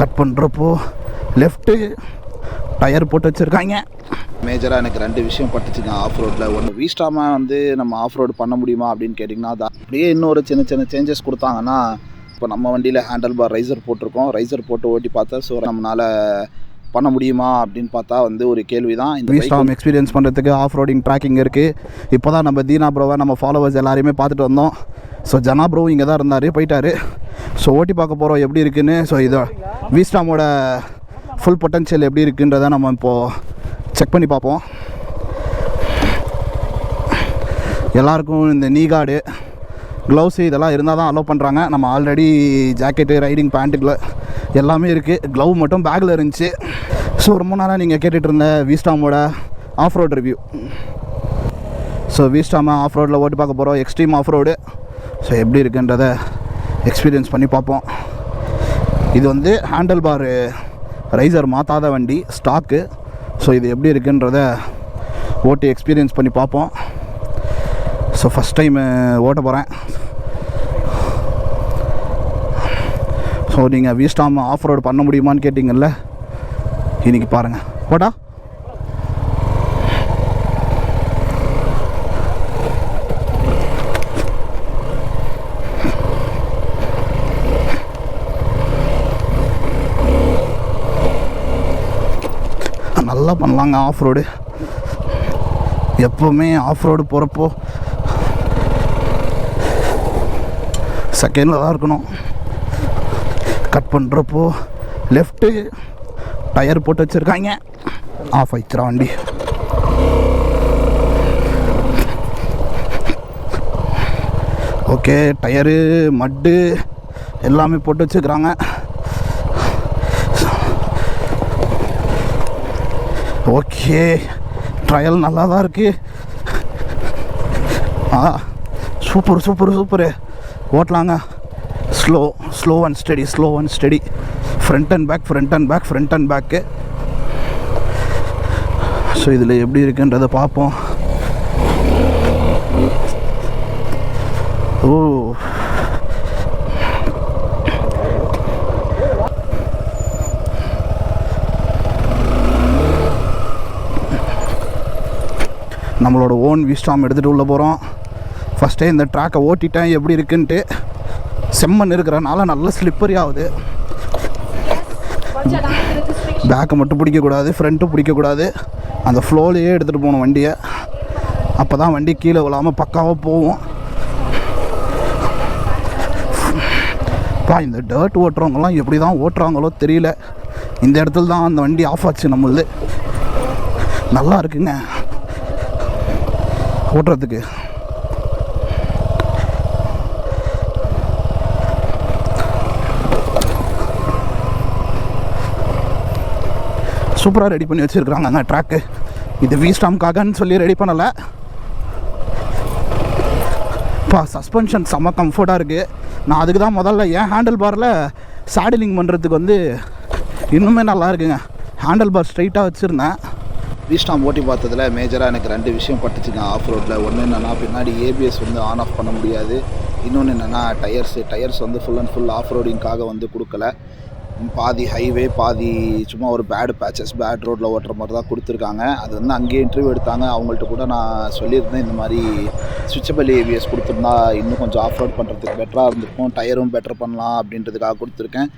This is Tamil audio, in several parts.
கட் பண்ணுறப்போ லெஃப்ட்டு டயர் போட்டு வச்சுருக்காங்க. மேஜராக எனக்கு 2 விஷயம் பட்டுச்சுங்க ஆஃப் ரோட்டில். ஒன்று வீஸ்டாமல் வந்து நம்ம ஆஃப் ரோடு பண்ண முடியுமா அப்படின்னு கேட்டிங்கன்னா, அது அப்படியே இன்னொரு சின்ன சின்ன சேஞ்சஸ் கொடுத்தாங்கன்னா, இப்போ நம்ம வண்டியில் ஹேண்டில் பார் ரைசர் போட்டிருக்கோம், ரைசர் போட்டு ஓட்டி பார்த்தா ஸோ நம்மளால் பண்ண முடியுமா அப்படின்னு பார்த்தா வந்து ஒரு கேள்வி தான். இந்த வீஸ்டாம் எக்ஸ்பீரியன்ஸ் பண்ணுறதுக்கு ஆஃப் ரோடிங் ட்ராக்கிங் இருக்குது. இப்போ தான் நம்ம தீனா ப்ரோவை நம்ம ஃபாலோவர்ஸ் எல்லாரையுமே பார்த்துட்டு வந்தோம். ஸோ ஜனா ப்ரோ இங்கே தான் இருந்தார், போயிட்டார். ஸோ ஓட்டி பார்க்க போகிறோம் எப்படி இருக்குன்னு. ஸோ இது வீஸ்டாமோட ஃபுல் பொட்டன்ஷியல் எப்படி இருக்குன்றதை நம்ம இப்போது செக் பண்ணி பார்ப்போம். எல்லாருக்கும் இந்த நீ கார்டு, க்ளவுஸு இதெல்லாம் இருந்தால் தான் அலோவ் பண்ணுறாங்க. நம்ம ஆல்ரெடி ஜாக்கெட்டு, ரைடிங் பேண்ட்டுக்குள்ள எல்லாமே இருக்குது. க்ளவ் மட்டும் பேக்கில் இருந்துச்சு. ஸோ ரொம்ப நாளாக நீங்கள் கேட்டுகிட்டு இருந்த வீஸ்டாமோட ஆஃப் ரோட் ரிவ்யூ. ஸோ வீஸ்டாமை ஆஃப் ரோடில் ஓட்டி பார்க்க போகிறோம், எக்ஸ்ட்ரீம் ஆஃப் ரோடு. ஸோ எப்படி இருக்குன்றதை எக்ஸ்பீரியன்ஸ் பண்ணி பார்ப்போம். இது வந்து ஹேண்டில் பார் ரைசர் மாற்றாத வண்டி, ஸ்டாக்கு. ஸோ இது எப்படி இருக்குன்றதை ஓட்டி எக்ஸ்பீரியன்ஸ் பண்ணி பார்ப்போம். ஸோ ஃபஸ்ட் டைம் ஓட்ட போகிறேன். ஸோ நீங்கள் வீஸ்டாம் ஆஃப் ரோடு பண்ண முடியுமான்னு கேட்டிங்கல்ல, இன்றைக்கி பாருங்கள். போட்டா நல்லா பண்ணலாங்க ஆஃப் ரோடு. எப்போவுமே ஆஃப் ரோடு போகிறப்போ செகண்டில் தான் இருக்கணும். கட் பண்ணுறப்போ லெஃப்ட்டு டயர் போட்டு வச்சுருக்காங்க. ஆஃப் ஆயிடுச்சுரா வண்டி. ஓகே, டயரு மட்டு எல்லாமே போட்டு வச்சுக்கிறாங்க. ஓகே, ட்ரையல் நல்லா தான் இருக்குது. சூப்பர் சூப்பர் சூப்பரு, ஓட்டலாங்க. Slow and steady. Front and back, front and back, front and back. So இதில் எப்படி இருக்குன்றதை பார்ப்போம். ஓ, நம்மளோட ஓன் வீஸ்டாம் எடுத்துகிட்டு உள்ளே போகிறோம். ஃபஸ்ட்டே இந்த ட்ராக்கை ஓட்டிட்டேன் எப்படி இருக்குன்ட்டு. செம்மண் இருக்கிறனால நல்ல ஸ்லிப்பரி ஆகுது. பேக்கை மட்டும் பிடிக்கக்கூடாது, ஃப்ரண்ட்டும் பிடிக்கக்கூடாது. அந்த ஃப்ளோலையே எடுத்துகிட்டு போகணும் வண்டியை. அப்போ தான் வண்டி கீழே விழாமல் பக்காவாக போகும். இந்த டர்ட் ஓட்டுறவங்கலாம் எப்படி தான் ஓட்டுறாங்களோ தெரியல. இந்த இடத்துல தான் அந்த வண்டி ஆஃப் ஆச்சு நம்மளுது. நல்லா இருக்குங்க ஓட்டுறதுக்கு. சூப்பராக ரெடி பண்ணி வச்சுருக்குறாங்க அந்த ட்ராக்கு. இது வீஸ்டாம்காகன்னு சொல்லி ரெடி பண்ணலை. சஸ்பென்ஷன் செம்ம கம்ஃபர்ட்டாக இருக்குது. நான் அதுக்கு தான் முதல்ல என் ஹேண்டில் பாரில் சேடிலிங் பண்ணுறதுக்கு வந்து இன்னுமே நல்லா இருக்குங்க. ஹேண்டில் பார் ஸ்ட்ரைட்டாக வச்சுருந்தேன். வீஸ்டாம் ஓட்டி பார்த்ததில் மேஜராக எனக்கு 2 விஷயம் பட்டுச்சுங்க ஆஃப் ரோட்டில். ஒன்று என்னென்னா, பின்னாடி ஏபிஎஸ் வந்து ஆன் ஆஃப் பண்ண முடியாது. இன்னொன்று என்னென்னா, டயர்ஸ் வந்து ஃபுல் அண்ட் ஃபுல் ஆஃப் ரோடிங்காக வந்து கொடுக்கல. பாதி ஹைவே, பாதி சும்மா ஒரு பேட் ரோட்டில் ஓட்டுற மாதிரி தான் கொடுத்துருக்காங்க. அது வந்து அங்கேயே இன்டர்வியூ எடுத்தாங்க. அவங்கள்ட்ட கூட நான் சொல்லியிருந்தேன், இந்த மாதிரி ஸ்விட்சபிள் ஏபிஎஸ் கொடுத்துருந்தா இன்னும் கொஞ்சம் ஆஃப் ரோட் பண்ணுறதுக்கு பெட்டராக இருந்திருக்கும், டயரும் பெட்டர் பண்ணலாம் அப்படின்றதுக்காக கொடுத்துருக்கேன்.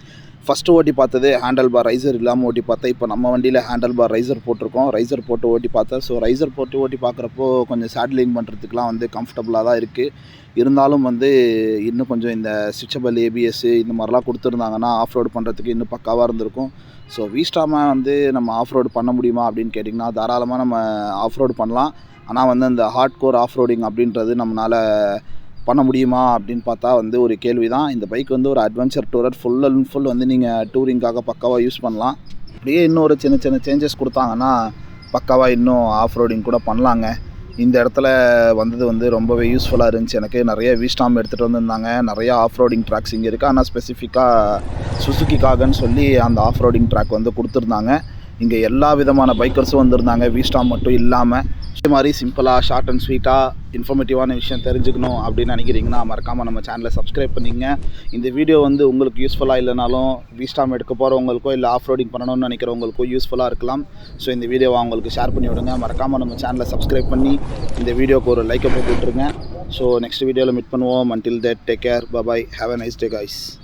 ஃபஸ்ட்டு ஓட்டி பார்த்தது ஹேண்டில் பார் ரைசர் இல்லாமல் ஓட்டி பார்த்தேன். இப்போ நம்ம வண்டியில் ஹேண்டில் பார் ரைசர் போட்டிருக்கோம், ரைசர் போட்டு ஓட்டி பார்த்தேன். ஸோ ரைசர் போட்டு ஓட்டி பார்க்குறப்போ கொஞ்சம் சேட்லிங் பண்ணுறதுக்குலாம் வந்து கம்ஃபர்டபுளாக தான் இருக்குது. இருந்தாலும் வந்து இன்னும் கொஞ்சம் இந்த ஸ்விட்சபிள் ஏபிஎஸ் இந்த மாதிரிலாம் கொடுத்துருந்தாங்கன்னா ஆஃப் ரோடு பண்ணுறதுக்கு இன்னும் பக்காவாக இருந்திருக்கும். ஸோ வீஸ்டாமாக வந்து நம்ம ஆஃப் ரோடு பண்ண முடியுமா அப்படின்னு கேட்டிங்கன்னா, தாராளமாக நம்ம ஆஃப் ரோடு பண்ணலாம். ஆனால் வந்து அந்த ஹார்ட் கோர் ஆஃப் ரோடிங் அப்படின்றது நம்மளால் பண்ண முடியுமா அப்படின்னு பார்த்தா வந்து ஒரு கேள்வி தான். இந்த பைக் வந்து ஒரு adventure tourer, full and full வந்து நீங்கள் டூரிங்காக பக்காவாக யூஸ் பண்ணலாம். அப்படியே இன்னும் ஒரு சின்ன சின்ன சேஞ்சஸ் கொடுத்தாங்கன்னா பக்காவாக இன்னும் ஆஃப் ரோடிங் கூட பண்ணலாங்க. இந்த இடத்துல வந்தது வந்து ரொம்பவே யூஸ்ஃபுல்லாக இருந்துச்சு எனக்கு. நிறைய வீஸ்டாம் எடுத்துகிட்டு வந்திருந்தாங்க, நிறையா ஆஃப் ரோடிங் ட்ராக்ஸ் இங்கே இருக்குது. ஆனால் ஸ்பெசிஃபிக்காக சுசுக்கிக்காகன்னு சொல்லி அந்த ஆஃப் ரோடிங் ட்ராக் வந்து கொடுத்துருந்தாங்க. இங்கே எல்லா விதமான பைக்கர்ஸும் வந்திருந்தாங்க, வீஸ்டாம் மட்டும் இல்லாமல். இதே மாதிரி சிம்பிளாக ஷார்ட் அண்ட் ஸ்வீட்டாக இன்ஃபர்மேட்டிவான விஷயம் தெரிஞ்சுக்கணும் அப்படின்னு நினைக்கிறீங்கன்னா மறக்காமல் நம்ம சேனலை சப்ஸ்கிரைப் பண்ணிங்க. இந்த வீடியோ வந்து உங்களுக்கு யூஸ்ஃபுல்லாக இல்லைனாலும் வீஸ்டாம் எடுக்க போகிறவங்களுக்கோ இல்லை ஆஃப் ரோடிங் பண்ணணும்னு நினைக்கிறவங்களுக்கோ யூஸ்ஃபுல்லாக இருக்கலாம். ஸோ இந்த வீடியோவை அவங்களுக்கு ஷேர் பண்ணி விடுங்க. மறக்காமல் நம்ம சேனலை சப்ஸ்கிரைப் பண்ணி இந்த வீடியோக்கு ஒரு லைக்கை போட்டு விட்ருங்க. ஸோ நெக்ஸ்ட் வீடியோவில் மீட் பண்ணுவோம். until that, take care, bye bye, have a nice day guys.